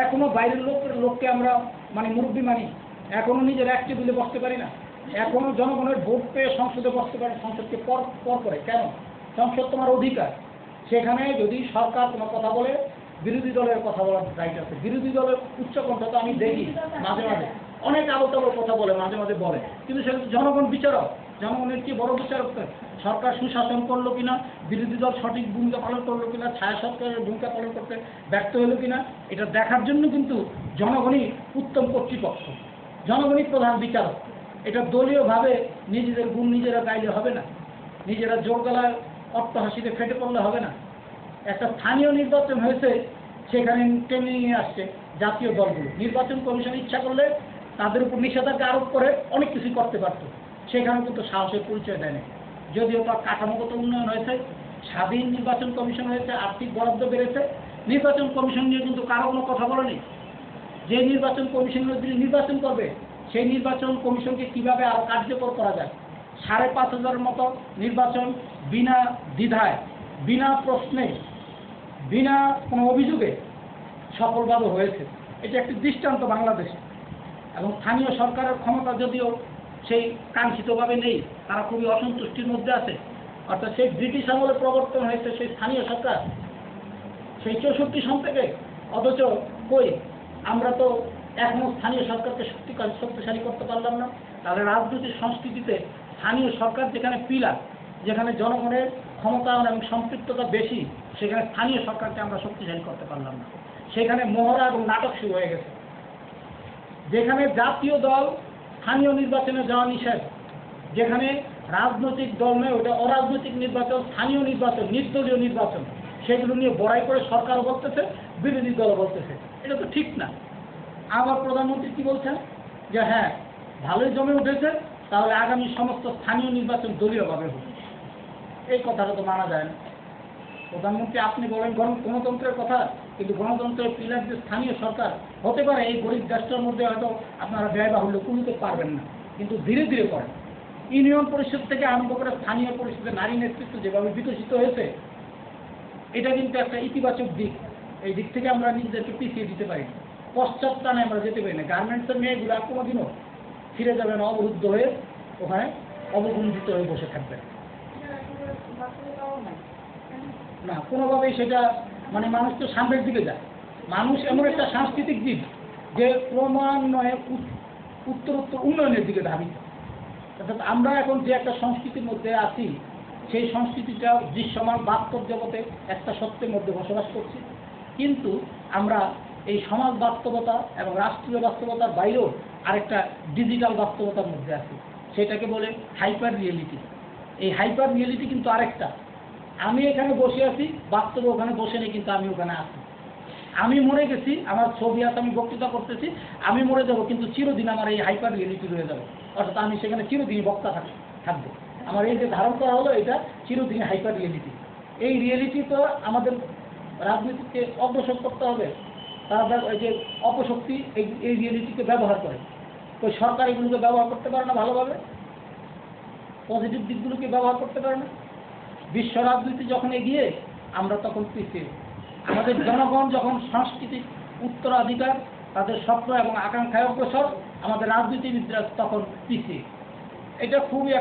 এখনো বাইরের লোককে আমরা মানে মুরব্বী মানি, এখনো নিজের এক টেবিলে বসতে পারি না, এখনো জনগণের ভোট পেয়ে সংসদে বসতে পারে, সংসদকে পর করে। কেন? সংসদ তোমার অধিকার, সেখানে যদি সরকার তোমার কথা বলে, বিরোধী দলের কথা বলার রাইট আছে। বিরোধী দলের উচ্চকণ্ঠ তো আমি দেখি মাঝে মাঝে অনেক আলোচনার কথা বলে, মাঝে মাঝে বলে, কিন্তু সেটা জনগণ বিচারক, জনগণের কি বড় বিচারক? সরকার সুশাসন করলো কিনা, বিরোধী দল সঠিক ভূমিকা পালন করলো কিনা, ছায়া সরকারের ভূমিকা পালন করতে ব্যর্থ হলো কিনা, এটা দেখার জন্য কিন্তু জনগণই উত্তম কর্তৃপক্ষ, জনগণই প্রধান বিচারক। এটা দলীয়ভাবে নিজেদের গুণ নিজেরা গাইলে হবে না, নিজেরা জোর গলায় অট্টহাসিতে ফেটে পড়লে হবে না। একটা স্থানীয় নির্বাচন হয়েছে, সেখানে টেনে নিয়ে আসছে জাতীয় দলগুলো। নির্বাচন কমিশন ইচ্ছা করলে তাদের উপর নিষেধাজ্ঞা আরোপ করে অনেক কিছু করতে পারত, সেখানে কিন্তু সাহসের পরিচয় দেয়নি। যদিও তার কাঠামোগত উন্নয়ন হয়েছে, স্বাধীন নির্বাচন কমিশন হয়েছে, আর্থিক বরাদ্দ বেড়েছে, নির্বাচন কমিশন নিয়ে কিন্তু কারো কোনো কথা বলেনি। যে নির্বাচন কমিশন নির্বাচন করবে, সেই নির্বাচন কমিশনকে কিভাবে আরো কার্যকর করা যায়। 5,500-এর মতো নির্বাচন বিনা দ্বিধায়, বিনা প্রশ্নে, বিনা কোনো অভিযোগে সফলভাবে হয়েছে। এটা একটি দৃষ্টান্ত বাংলাদেশে। এবং স্থানীয় সরকারের ক্ষমতা যদিও সেই কাঙ্ক্ষিতভাবে নেই, তারা খুবই অসন্তুষ্টির মধ্যে আছে। অর্থাৎ সেই ব্রিটিশ আমলে প্রবর্তন হয়েছে সেই স্থানীয় সরকার, সেই 64 সন থেকে। অথচ কই আমরা তো এখনো স্থানীয় সরকারকে শক্তিশালী করতে পারলাম না। তাহলে রাজনৈতিক সংস্কৃতিতে স্থানীয় সরকার যেখানে পিলার, যেখানে জনগণের ক্ষমতায়ন এবং সম্পৃক্ততা বেশি, সেখানে স্থানীয় সরকারকে আমরা শক্তিশালী করতে পারলাম না। সেখানে মহড়া এবং নাটক শুরু হয়ে গেছে। যেখানে জাতীয় দল স্থানীয় নির্বাচনে যাওয়া নিষেধ, যেখানে রাজনৈতিক দল নয়, ওটা অরাজনৈতিক নির্বাচন, স্থানীয় নির্বাচন, নির্দলীয় নির্বাচন, সেগুলো নিয়ে বড়াই করে সরকারও বলতেছে, বিরোধী দলও বলতেছে। এটা তো ঠিক না। আবার প্রধানমন্ত্রী কি বলছেন যে হ্যাঁ ভালোই জমে উঠেছে, তাহলে আগামী সমস্ত স্থানীয় নির্বাচন দলীয়ভাবে হবে। এই কথাটা তো মানা যায় না। প্রধানমন্ত্রী আপনি বলেন গণতন্ত্রের কথা, কিন্তু গণতন্ত্রের পিলার যে স্থানীয় সরকার হতে পারে, এই গরিব দেশটার মধ্যে হয়তো আপনারা ব্যয়বাহুল্য কুলিতে পারবেন না, কিন্তু ধীরে ধীরে করেন। ইউনিয়ন পরিষদ থেকে আরম্ভ করে স্থানীয় পরিষদে নারী নেতৃত্ব যেভাবে বিকশিত হয়েছে, এটা কিন্তু একটা ইতিবাচক দিক। এই দিক থেকে আমরা নিজেদেরকে পিছিয়ে দিতে পারি না, পশ্চাৎটানে আমরা যেতে পারি না। গার্মেন্টসের মেয়েগুলো আর কোনোদিনও ফিরে যাবে না অবরুদ্ধ হয়ে, ওখানে অবগুণ্ঠিত হয়ে বসে থাকবে না কোনোভাবেই। সেটা মানে মানুষ তো সামনের দিকে যায়। মানুষ এমন একটা সাংস্কৃতিক দিক যে ক্রমান্বয়ে উত্তরোত্তর উন্নয়নের দিকে ধাবিত। অর্থাৎ আমরা এখন যে একটা সংস্কৃতির মধ্যে আছি, সেই সংস্কৃতিটা দৃশ্যমান বাস্তব জগতে একটা সত্যের মধ্যে বসবাস করছি, কিন্তু আমরা এই সমাজ বাস্তবতা এবং রাষ্ট্রীয় বাস্তবতার বাইরেও আরেকটা ডিজিটাল বাস্তবতার মধ্যে আছি, সেটাকে বলে হাইপার রিয়েলিটি। এই হাইপার রিয়েলিটি কিন্তু আরেকটা। আমি এখানে বসে আছি, বাস্তবে ওখানে বসে নেই, কিন্তু আমি ওখানে আছি। আমি মরে গেছি, আমার ছবি আছে, আমি বক্তৃতা করতেছি, আমি মরে যাব, কিন্তু চিরদিন আমার এই হাইপার রিয়েলিটি রয়ে যাবে। অর্থাৎ আমি সেখানে চিরদিনই বক্তা থাকবো। আমার এই যে ধারণ করা হলো, এটা চিরদিনই হাইপার রিয়েলিটি। এই রিয়েলিটি তো আমাদের রাজনীতিকে অগ্রসর করতে হবে। তারা এই যে অপশক্তি এই রিয়েলিটিকে ব্যবহার করে, ওই সরকার এগুলোকে ব্যবহার করতে পারে না ভালোভাবে, পজিটিভ দিকগুলোকে ব্যবহার করতে পারে না। বিশ্ব রাজনীতি যখন এগিয়ে, আমরা তখন পিছিয়ে। আমাদের জনগণ যখন সাংস্কৃতিক উত্তরাধিকার, তাদের স্বপ্ন এবং আকাঙ্ক্ষায় অগ্রসর, আমাদের রাজনীতিবিদরা তখন পিছিয়ে। এটা খুবই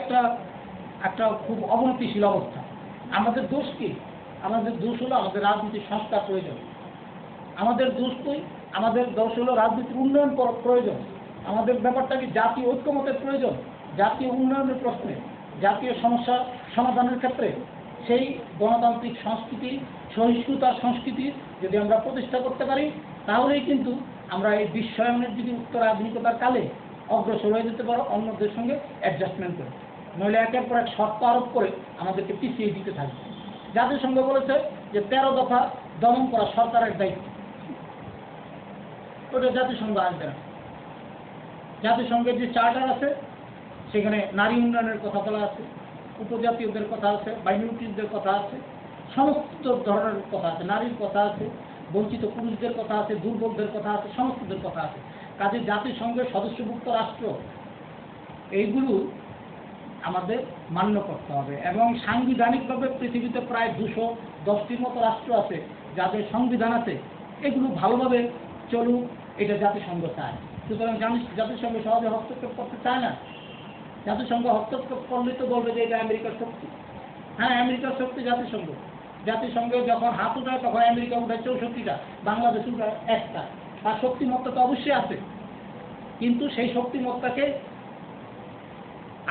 একটা খুব অবনতিশীল অবস্থা। আমাদের দোষ কি? আমাদের দোষ হলো আমাদের রাজনীতির সংস্কার প্রয়োজন। আমাদের দোষ কই? আমাদের দর্শ হলো রাজনীতির উন্নয়ন প্রয়োজন। আমাদের ব্যাপারটা কি জাতীয় ঐক্যমতের প্রয়োজন, জাতীয় উন্নয়নের প্রশ্নে, জাতীয় সমস্যা সমাধানের ক্ষেত্রে সেই গণতান্ত্রিক সংস্কৃতি, সহিষ্ণুতার সংস্কৃতি যদি আমরা প্রতিষ্ঠা করতে পারি, তাহলেই কিন্তু আমরা এই বিশ্বায়নের যদি উত্তর আধুনিকতার কালে অগ্রসর হয়ে যেতে পারো অন্যদের সঙ্গে অ্যাডজাস্টমেন্ট করে। নইলে একের পর এক শর্ত আরোপ করে আমাদেরকে পিছিয়ে দিতে থাকবে। জাতিসংঘ বলেছে যে 13 দফা দমন করা সরকারের দায়িত্ব, ওটা জাতিসংঘ আসবে না। জাতিসংঘের যে চার্টার আছে সেখানে নারী উন্নয়নের কথা বলা আছে, উপজাতীয়দের কথা আছে, মাইনরিটিসদের কথা আছে, সমস্ত ধরনের কথা আছে, নারীর কথা আছে, বঞ্চিত পুরুষদের কথা আছে, দুর্বলদের কথা আছে, সমস্তদের কথা আছে। কাজে জাতিসংঘের সদস্যভুক্ত রাষ্ট্র এইগুলো আমাদের মান্য করতে হবে। এবং সাংবিধানিকভাবে পৃথিবীতে প্রায় 210টির মতো রাষ্ট্র আছে যাদের সংবিধান আছে, এগুলো ভালোভাবে চলুক, এটা জাতিসংঘ চায়। সুতরাং জাতিসংঘ সহজে হস্তক্ষেপ করতে চায় না। জাতিসংঘ হস্তক্ষেপ করলে তো বলবে যে এটা আমেরিকার শক্তি। হ্যাঁ, আমেরিকার শক্তি জাতিসংঘ। জাতিসংঘে যখন হাত উঠায় তখন আমেরিকা উঠায় 64টা, বাংলাদেশ উঠায় 1টা। তার শক্তিমত্তা তো অবশ্যই আছে, কিন্তু সেই শক্তিমত্তাকে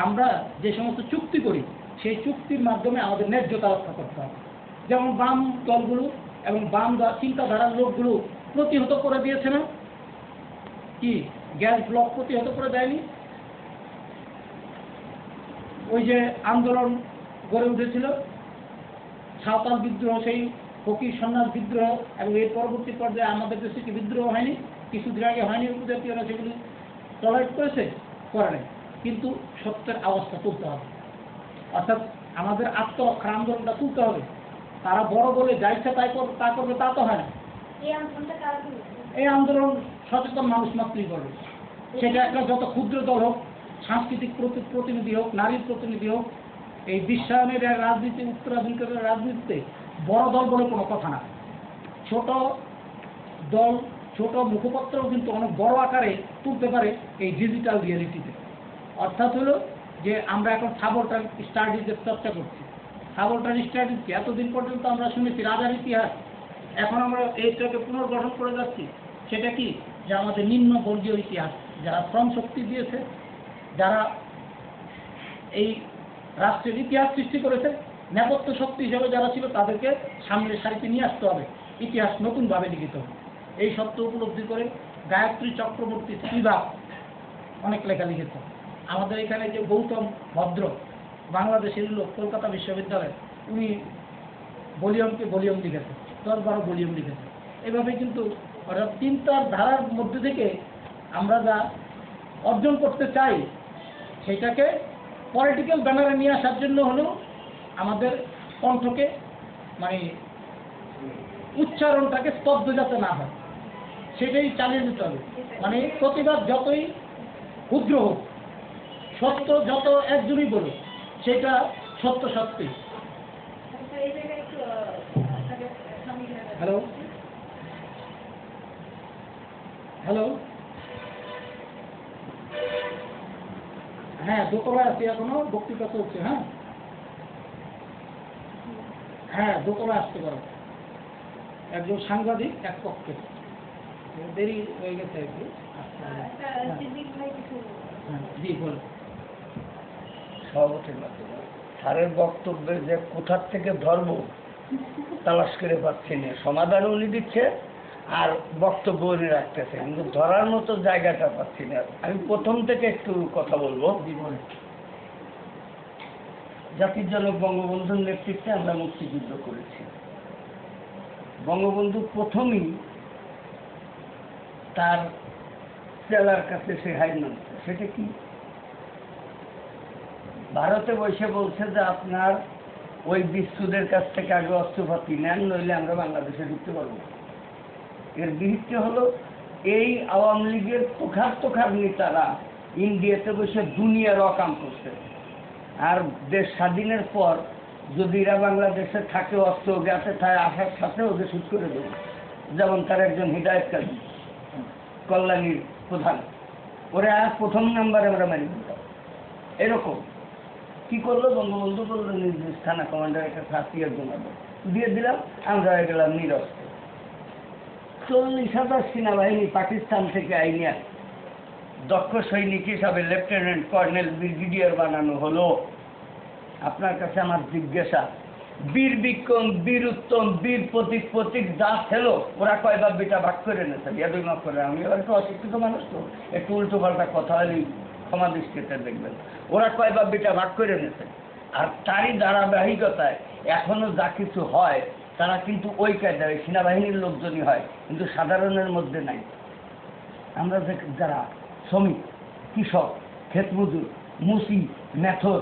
আমরা যে সমস্ত চুক্তি করি সেই চুক্তির মাধ্যমে আমাদের ন্যায্যতা রক্ষা করতে হবে। যেমন বাম দলগুলো এবং বাম চিন্তাধারার লোকগুলো প্রতিহত করে দিয়েছে না, কি গ্যাস ব্লক প্রতিহত করে দেয়নি? ওই যে আন্দোলন গড়ে উঠেছিল সাঁওতাল বিদ্রোহ, সেই ফকির সন্ন্যাস বিদ্রোহ, এবং এর পরবর্তী পর্যায়ে আমাদের দেশে কি বিদ্রোহ হয়নি? কিছুদিন আগে হয়নি? উপজাতীয়রা সেগুলি টলারেট করেছে? করে নাই। কিন্তু সত্যের আওয়াজটা তুলতে হবে, অর্থাৎ আমাদের আত্মরক্ষার আন্দোলনটা তুলতে হবে। তারা বড় বলে যা ইচ্ছা তাই করবে তা তো হয় না। এই আন্দোলন সচেতন মানুষ মাত্রই করবে। সেটা একটা যত ক্ষুদ্র দল হোক, সাংস্কৃতিক প্রতিনিধি হোক, নারীর প্রতিনিধি হোক, এই বিশ্বায়নের রাজনীতি, উত্তরাধিকারের রাজনীতিতে বড় দল বলে কোনো কথা না। ছোট দল, ছোট মুখপত্রও কিন্তু অনেক বড় আকারে তুলতে পারে এই ডিজিটাল রিয়েলিটিতে। অর্থাৎ হলো যে আমরা এখন সাবলটার স্টাডিজের চর্চা করছি। সাবলটার স্টাডিজ কি? এতদিন পর্যন্ত আমরা শুনেছি রাজার ইতিহাস, এখন আমরা এইটাকে পুনর্গঠন করে যাচ্ছি। সেটা কি? যে আমাদের নিম্ন বর্গীয় ইতিহাস, যারা শ্রম শক্তি দিয়েছে, যারা এই রাষ্ট্রের ইতিহাস সৃষ্টি করেছে, নেপথ্য শক্তি হিসেবে যারা ছিল, তাদেরকে সামনের সারিতে নিয়ে আসতে হবে, ইতিহাস নতুনভাবে লিখিত হবে। এই সত্য উপলব্ধি করে গায়ত্রী চক্রবর্তী স্পিভাক অনেক লেখা লিখেছে। আমাদের এখানে যে গৌতম ভদ্র, বাংলাদেশের লোক, কলকাতা বিশ্ববিদ্যালয়, উনি ভলিউম লিখেছে, 10-12 ভলিউম লিখেছে। এভাবে কিন্তু অর্থাৎ চিন্তার ধারার মধ্যে থেকে আমরা যা অর্জন করতে চাই সেটাকে পলিটিক্যাল ব্যানারে নিয়ে আসার জন্য হলেও আমাদের কণ্ঠকে মানে উচ্চারণটাকে স্তব্ধ যাতে না হয় সেটাই চালিয়ে যেতে হবে। মানে প্রতিবাদ যতই ক্ষুদ্র হোক, সত্য যত একজনই বলুক, সেটা সত্য সত্যি। হ্যালো হ্যালো হ্যাঁ, দোতলায় আছি, এখনো বক্তৃতা চলছে। হ্যাঁ, দোতলায় আসতে পারো। একজন সাংবাদিক এক পক্ষে, দেরি হয়ে গেছে একটু। জি বল। সভাপতির মাধ্যমে স্যারের বক্তব্যে যে কোথার থেকে ধর্ম তালাশ করে পাচ্ছি না, সমাধান উনি দিচ্ছে আর বক্তব্য উনি রাখতেছে, কিন্তু ধরার মতো জায়গাটা পাচ্ছি না। আমি প্রথম থেকে একটু কথা বলবো। জাতির জনক বঙ্গবন্ধুর নেতৃত্বে আমরা মুক্তিযুদ্ধ করেছি। বঙ্গবন্ধু প্রথমেই তার চেলার কাছে সে হাই মানছে। সেটা কি? ভারতে বসে বলছে যে আপনার ওই বিশ্বদের কাছ থেকে আগে অস্ত্রপাতি নেন, নইলে আমরা বাংলাদেশে ঢুকতে পারবো। এর বিহিত হলো এই আওয়ামী লীগের তোখার নেতারা ইন্ডিয়াতে বসে দুনিয়ার অকাম করছে। আর দেশ স্বাধীনের পর যদি এরা বাংলাদেশে থাকে, অস্ত্র জ্ঞাতে থাকে, আসার সাথে ওদের শুট করে দেবে। যেমন তার একজন হিদায়ত কাজী, কল্যাণীর প্রধান, ওরা প্রথম নাম্বারে আমরা মারি দিতাম। এরকম কি করলো? বঙ্গবন্ধু বললো নির্দেশ থানা কমান্ডার একটা 7 ইয়ার জন্য দিয়ে দিলাম, আমরা হয়ে গেলাম নিরস্ত্র। 40,000 সেনাবাহিনী পাকিস্তান থেকে আইনিয়া দক্ষ সৈনিক হিসাবে লেফটেন্যান্ট কর্নেল ব্রিগেডিয়ার বানানো হলো। আপনার কাছে আমার জিজ্ঞাসা, বীর বিক্রম, বীর উত্তম, বীর প্রতীক প্রতীক যা ছিল ওরা কয়বার বেটা ভাগ করে নেছে? ইয়াদুই মাফ করে, আমি একটু অশিক্ষিত মানুষ তো, একটু উল্টো পাল্টা কথা হলেই ক্ষমা দৃষ্টিতে দেখবেন। ওরা কয়বার বেটা ভাগ করে নেছে, আর তারই ধারাবাহিকতায় এখনো যা কিছু হয় তারা কিন্তু ওই কায়দায় সেনাবাহিনীর লোকজনই হয়, কিন্তু সাধারণের মধ্যে নাই। আমরা যে যারা শ্রমিক, কৃষক, ক্ষেতমজুর, মুসি, মেথর,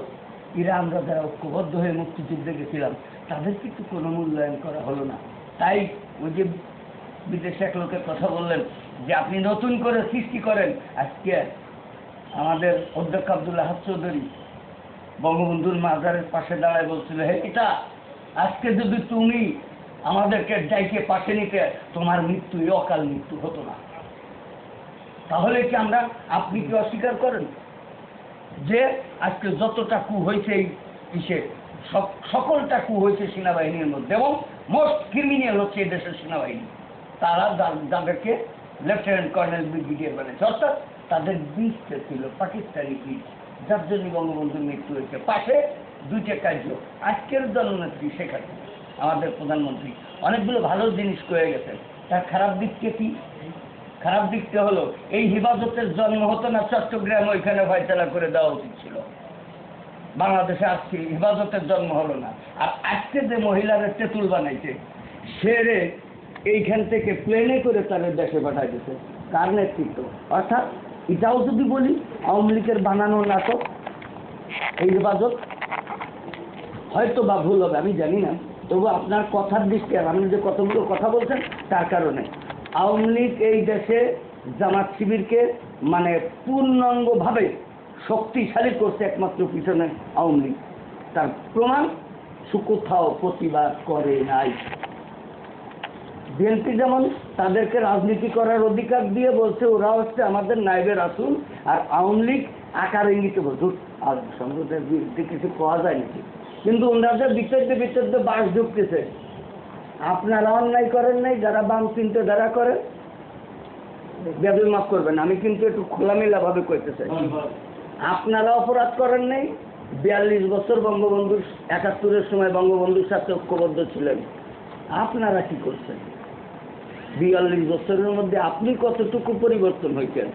এরা আমরা যারা ঐক্যবদ্ধ হয়ে মুক্তিযুদ্ধে গেছিলাম তাদের কিন্তু কোনো মূল্যায়ন করা হলো না। তাই ওই যে বিদেশে এক লোকের কথা বললেন যে আপনি নতুন করে সৃষ্টি করেন, আজকে আমাদের অধ্যক্ষ আব্দুল আহাদ চৌধুরী বঙ্গবন্ধুর মাজারের পাশে দাঁড়ায় বলছিল, হে এটা আজকে যদি তুমি আমাদেরকে ডাইকে পাশে নিতে, তোমার মৃত্যু অকাল মৃত্যু হতো না। তাহলে কি আমরা, আপনি কি অস্বীকার করেন যে আজকে যতটা কু হয়েছে এই ইসে সকলটা কু হয়েছে সেনাবাহিনীর মধ্যে, এবং মোস্ট ক্রিমিনাল হচ্ছে এই দেশের সেনাবাহিনী। তারা যাদেরকে লেফটেন্যান্ট কর্নেল ব্রিগেডিয়ার বানিয়েছে, অর্থাৎ তাদের বীজটা ছিল পাকিস্তানি বীজ, যার জন্য বঙ্গবন্ধুর মৃত্যু হয়েছে। পাশে দুইটা কার্য, আজকের জননেত্রী শেখ হাসিনা আমাদের প্রধানমন্ত্রী অনেকগুলো ভালো জিনিস করে গেছে, তার খারাপ দিকটা কি? খারাপ দিকটা হলো এই হেফাজতের জন্ম হতো না চট্টগ্রাম, ওইখানে ফয়সালা করে দেওয়া উচিত ছিল। বাংলাদেশে আজকে হেফাজতের জন্ম হলো না। আর আজকে যে মহিলাদের তেঁতুল বানাইছে, সেরে এইখান থেকে প্লেনে করে তাদের দেশে পাঠাই দিচ্ছে, কার নেতৃত্ব? অর্থাৎ এটাও যদি বলি আওয়ামী লীগের বানানো নাটক এই হেফাজত, হয়তো বা ভুল হবে আমি জানি না, তবু আপনার কথার দৃষ্টি আর আপনি যে কতগুলো কথা বলছেন তার কারণে আওয়ামী লীগ এই দেশে জামাত শিবিরকে মানে পূর্ণাঙ্গভাবে শক্তিশালী করছে, একমাত্র পিছনে আওয়ামী লীগ। তার প্রমাণ কোথাও প্রতিবাদ করে নাই। বিএনপি যেমন তাদেরকে রাজনীতি করার অধিকার দিয়ে বলছে ওরা হচ্ছে আমাদের নায়েবে রাসূল, আর আওয়ামী লীগ আকার ইঙ্গিতে বলছে আর সংসদের বিরুদ্ধে কিছু পাওয়া যায় নাকি, কিন্তু ওনাদের ভিতরে বাস ঢুকতেছে। আপনারা অন্যায় করেন নাই, যারা বাম চিন্তাধারা করে, বেদবি মাফ করবেন, আমি কিন্তু একটু খোলামেলা ভাবে কইতে চাই, আপনারা অপরাধ করেন নাই। 42 বছর বঙ্গবন্ধুর 71-এর সময় বঙ্গবন্ধুর সাথে ঐক্যবদ্ধ ছিলেন, আপনারা কি করছেন? 42 বছরের মধ্যে আপনি কতটুকু পরিবর্তন হয়েছেন?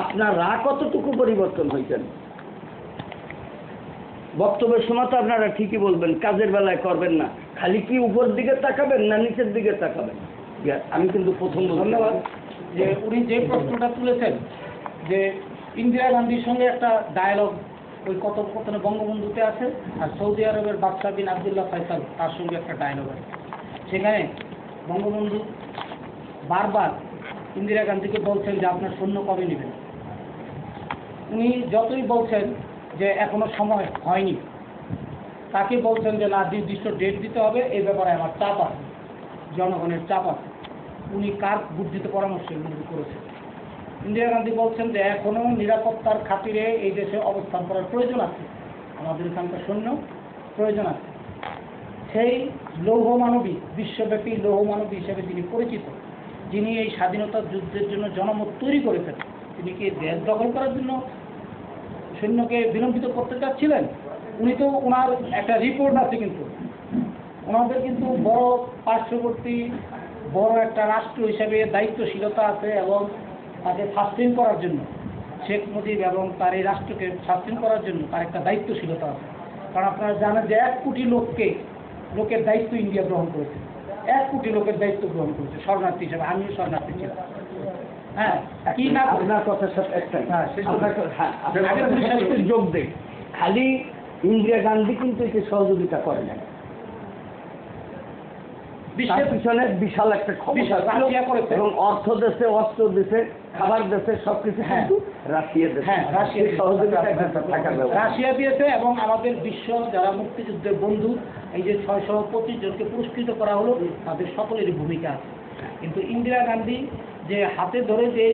আপনারা কতটুকু পরিবর্তন হয়েছেন? বক্তব্যের সময় তো আপনারা ঠিকই বলবেন, কাজের বেলায় করবেন না। খালি কি উপর দিকে তাকাবেন না নিচের দিকে তাকাবেন? আমি কিন্তু প্রথম ধন্যবাদ যে উনি যে প্রশ্নটা তুলেছেন যে ইন্দিরা গান্ধীর সঙ্গে একটা ডায়ালগ ওই কথোপকথনে বঙ্গবন্ধুতে আছে, আর সৌদি আরবের বাদশাহ বিন আবদুল্লাহ ফয়সাল তার সঙ্গে একটা ডায়ালগ আছে। সেখানে বঙ্গবন্ধু বারবার ইন্দিরা গান্ধীকে বলছেন যে আপনার সৈন্য কবে নেবেন। উনি যতই বলছেন যে এখনো সময় হয়নি, তাকে বলছেন যে না, নির্দিষ্ট ডেট দিতে হবে, এই ব্যাপারে আমার চাপ আছে, জনগণের চাপ আছে। উনি কার বুদ্ধিতে পরামর্শ করেছেন? ইন্দিরা গান্ধী বলছেন যে এখনো নিরাপত্তার খাতিরে এই দেশে অবস্থান করার প্রয়োজন আছে, আমাদের এখানকার সৈন্য প্রয়োজন আছে। সেই লৌহ মানবী, বিশ্বব্যাপী লৌহ মানবী হিসেবে তিনি পরিচিত, যিনি এই স্বাধীনতা যুদ্ধের জন্য জনমত তৈরি করেছেন। তিনি কি দেশ দখল করার জন্য সৈন্যকে বিলম্বিত করতে চাচ্ছিলেন? উনি তো, ওনার একটা রিপোর্ট আছে, কিন্তু ওনাদের কিন্তু বড় পার্শ্ববর্তী বড় একটা রাষ্ট্র হিসেবে দায়িত্বশীলতা আছে, এবং তাকে সাস্টেইন করার জন্য, শেখ মুজিব এবং তার এই রাষ্ট্রকে সাস্টেইন করার জন্য তার একটা দায়িত্বশীলতা আছে। কারণ আপনারা জানেন যে 1 কোটি লোকের দায়িত্ব ইন্ডিয়া গ্রহণ করেছে, 1 কোটি লোকের দায়িত্ব গ্রহণ করেছে শরণার্থী হিসেবে। আমিও শরণার্থী ছিলাম। হ্যাঁ, কি না আপনার কথার সাথে একটাই যোগ দেই, খালি ইন্দিরা গান্ধী কিন্তু এতে সহযোগিতা করে নাই, বিশ্বের পিছনে বিশাল একটা ক্ষমতা এবং অর্থ দেশে, অস্ত্র দেশে, খাবার দেশে, সবকিছু কিন্তু রাশিয়া দেশে। হ্যাঁ, রাশিয়া সহযোগিতা রাশিয়া দিয়েছে। এবং আমাদের বিশ্ব যারা মুক্তিযুদ্ধের বন্ধু, এই যে 625 জনকে পুরস্কৃত করা হলো, তাদের সকলেরই ভূমিকা আছে। কিন্তু ইন্দিরা গান্ধী যে হাতে ধরে যে